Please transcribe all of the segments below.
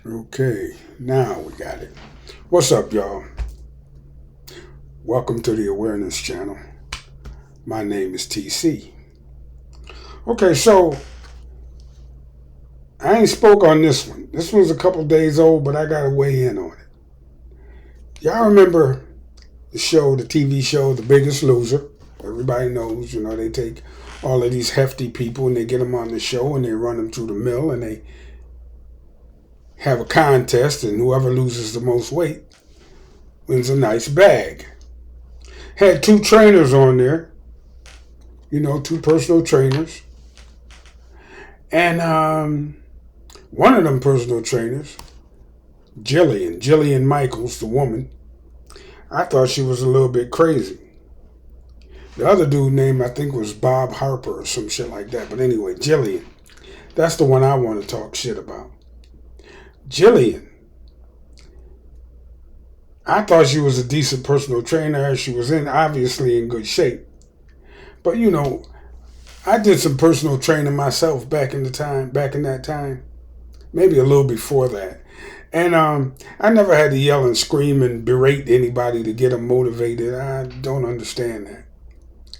Okay, now we got it. What's up, y'all? Welcome to the Awareness Channel. My name is TC. Okay, so I ain't spoke on this one. This one's a couple days old, but I gotta weigh in on it. Y'all remember the TV show, The Biggest Loser? Everybody knows, they take all of these hefty people and they get them on the show and they run them through the mill and they have a contest, and whoever loses the most weight wins a nice bag. Had two trainers on there, two personal trainers. And one of them personal trainers, Jillian Michaels, the woman, I thought she was a little bit crazy. The other dude name I think was Bob Harper or some shit like that. But anyway, Jillian. That's the one I want to talk shit about. Jillian. I thought she was a decent personal trainer. She was obviously in good shape. But I did some personal training myself back in that time. Maybe a little before that. And I never had to yell and scream and berate anybody to get them motivated. I don't understand that.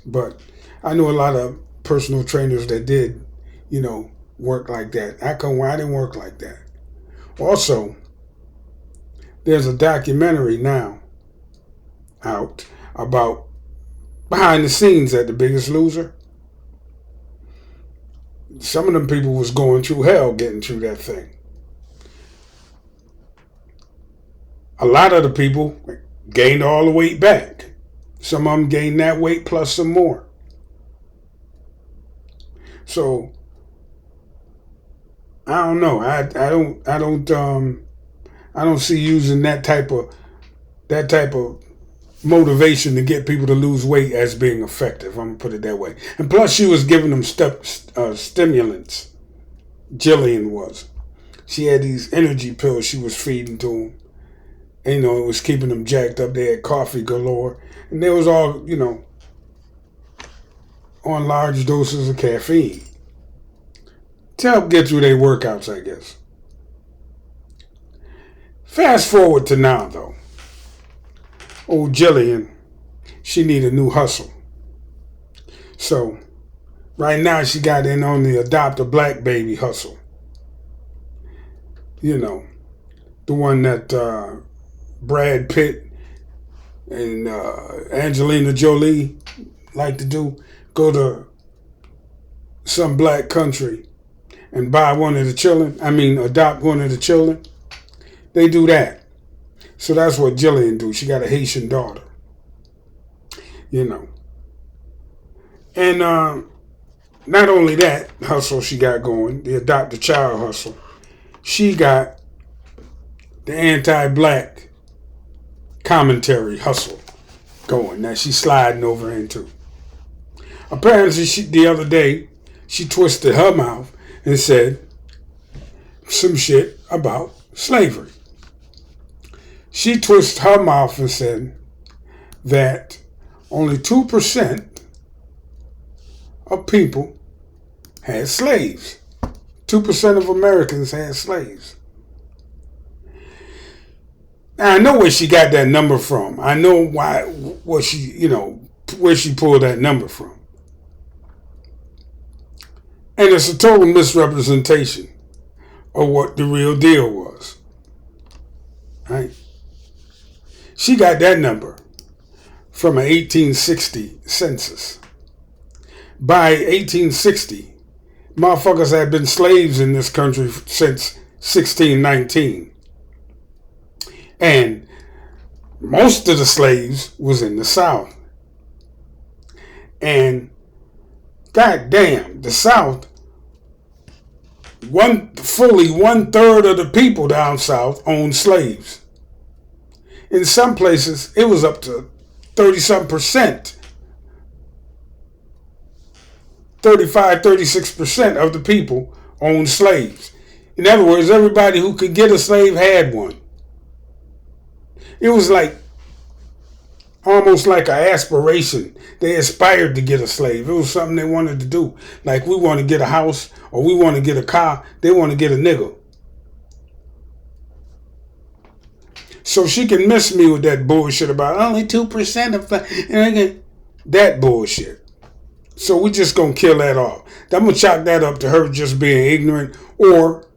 But I knew a lot of personal trainers that did, work like that. I didn't work like that. Also, there's a documentary now out about behind the scenes at The Biggest Loser. Some of them people was going through hell getting through that thing. A lot of the people gained all the weight back. Some of them gained that weight plus some more. So I don't know. I don't see using that type of motivation to get people to lose weight as being effective. I'm gonna put it that way. And plus, she was giving them stimulants. Jillian was. She had these energy pills she was feeding to them. And, it was keeping them jacked up. They had coffee galore, and they was all on large doses of caffeine to help get through their workouts, I guess. Fast forward to now, though. Old Jillian, she need a new hustle. So, right now she got in on the adopt a black baby hustle. The one that Brad Pitt and Angelina Jolie like to do. Go to some black country and buy one of the children. Adopt one of the children. They do that. So that's what Jillian do. She got a Haitian daughter. And not only that hustle she got going, the adopt a child hustle, she got the anti-black commentary hustle going that she's sliding over into. Apparently, the other day, she twisted her mouth and said some shit about slavery. She twisted her mouth and said that only 2% of people had slaves. 2% of Americans had slaves. Now, I know where she got that number from. I know where she pulled that number from. And it's a total misrepresentation of what the real deal was. Right? She got that number from an 1860 census. By 1860, motherfuckers had been slaves in this country since 1619. And most of the slaves was in the South. And goddamn, the South, fully 1/3 of the people down south owned slaves. In some places, it was up to 30-something%. 35-36% of the people owned slaves. In other words, everybody who could get a slave had one. It was almost like an aspiration. They aspired to get a slave. It was something they wanted to do. Like we want to get a house or we want to get a car. They want to get a nigga. So she can miss me with that bullshit about only 2% of that bullshit. So we just gonna kill that off. I'm gonna chalk that up to her just being ignorant or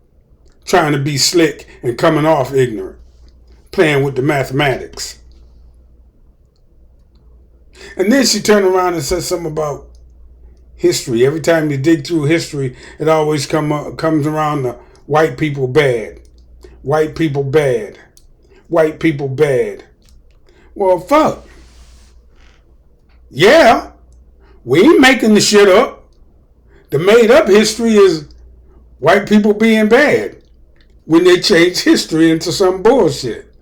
trying to be slick and coming off ignorant, playing with the mathematics. And then she turned around and said something about history. Every time you dig through history, it always comes around the white people bad. White people bad. White people bad. Well, fuck. Yeah, we ain't making the shit up. The made up history is white people being bad when they change history into some bullshit.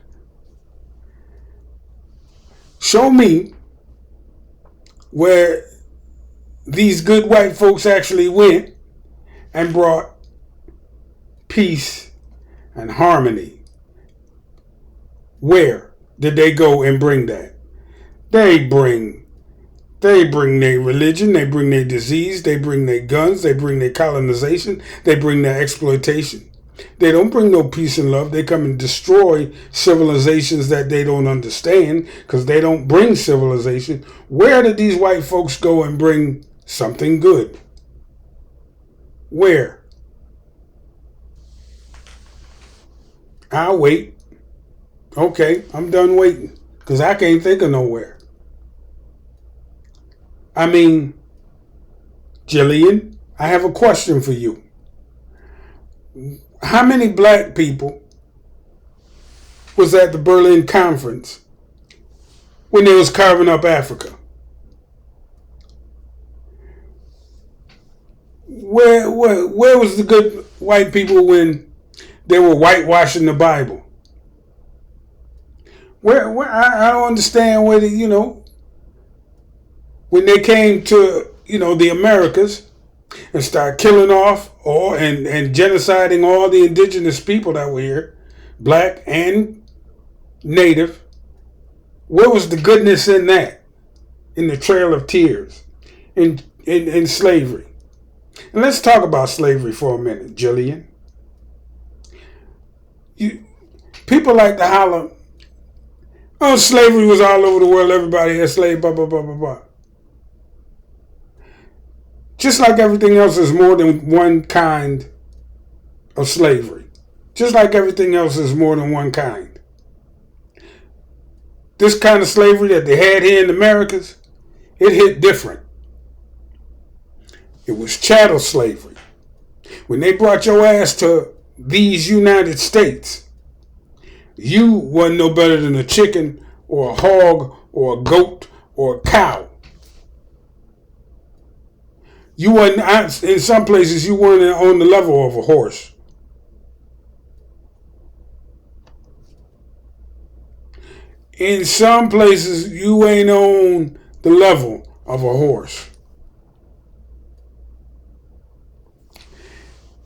Show me where these good white folks actually went and brought peace and harmony. Where did they go and bring that? They bring their religion, they bring their disease, they bring their guns, they bring their colonization, they bring their exploitation. They don't bring no peace and love. They come and destroy civilizations that they don't understand because they don't bring civilization. Where did these white folks go and bring something good? Where? I'll wait. Okay, I'm done waiting because I can't think of nowhere. I mean, Jillian, I have a question for you. How many black people was at the Berlin Conference when they was carving up Africa? Where was the good white people when they were whitewashing the Bible? Where I don't understand where when they came to the Americas and start killing off and genociding all the indigenous people that were here, black and native. Where was the goodness in that? In the Trail of Tears, in slavery. And let's talk about slavery for a minute, Jillian. People like to holler, oh, slavery was all over the world, everybody had slaves, blah, blah, blah, blah, blah. Just like everything else is more than one kind of slavery. Just like everything else is more than one kind. This kind of slavery that they had here in the Americas, it hit different. It was chattel slavery. When they brought your ass to these United States, you wasn't no better than a chicken or a hog or a goat or a cow. You wasn't, in some places, you weren't on the level of a horse. In some places, you ain't on the level of a horse.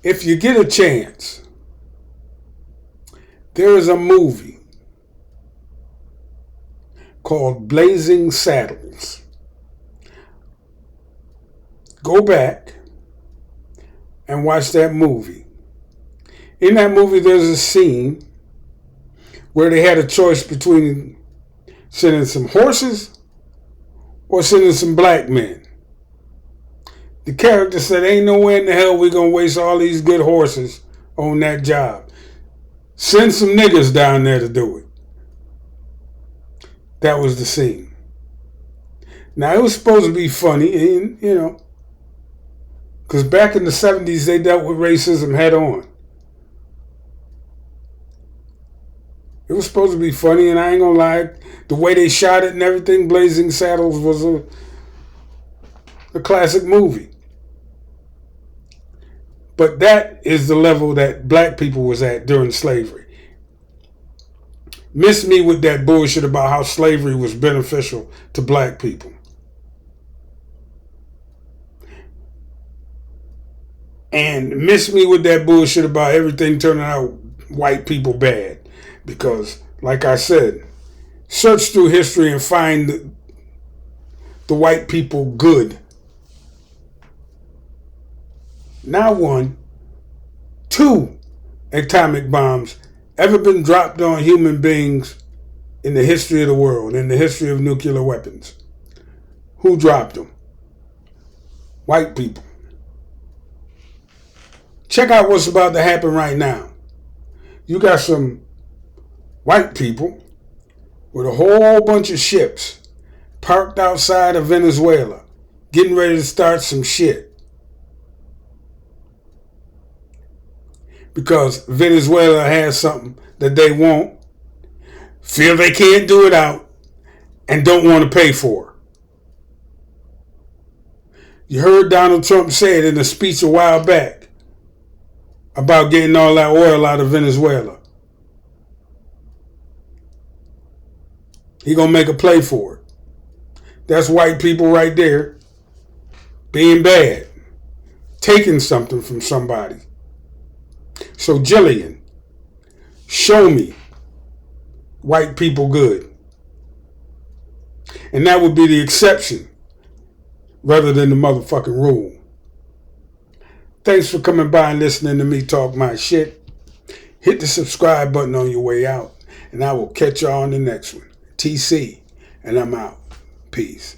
If you get a chance, there is a movie called Blazing Saddles. Go back and watch that movie. In that movie, there's a scene where they had a choice between sending some horses or sending some black men. The character said, ain't no way in the hell we're going to waste all these good horses on that job. Send some niggas down there to do it. That was the scene. Now, it was supposed to be funny, and because back in the 70s, they dealt with racism head on. It was supposed to be funny, and I ain't gonna lie, the way they shot it and everything, Blazing Saddles was a classic movie. But that is the level that black people was at during slavery. Miss me with that bullshit about how slavery was beneficial to black people. And miss me with that bullshit about everything turning out white people bad. Because, like I said, search through history and find the white people good. Not one, 2 atomic bombs ever been dropped on human beings in the history of the world, in the history of nuclear weapons? Who dropped them? White people. Check out what's about to happen right now. You got some white people with a whole bunch of ships parked outside of Venezuela, getting ready to start some shit. Because Venezuela has something that they want, feel they can't do it out, and don't want to pay for. You heard Donald Trump say it in a speech a while back about getting all that oil out of Venezuela. He gonna make a play for it. That's white people right there being bad, taking something from somebody. So Jillian, show me white people good. And that would be the exception rather than the motherfucking rule. Thanks for coming by and listening to me talk my shit. Hit the subscribe button on your way out, and I will catch y'all on the next one. TC, and I'm out. Peace.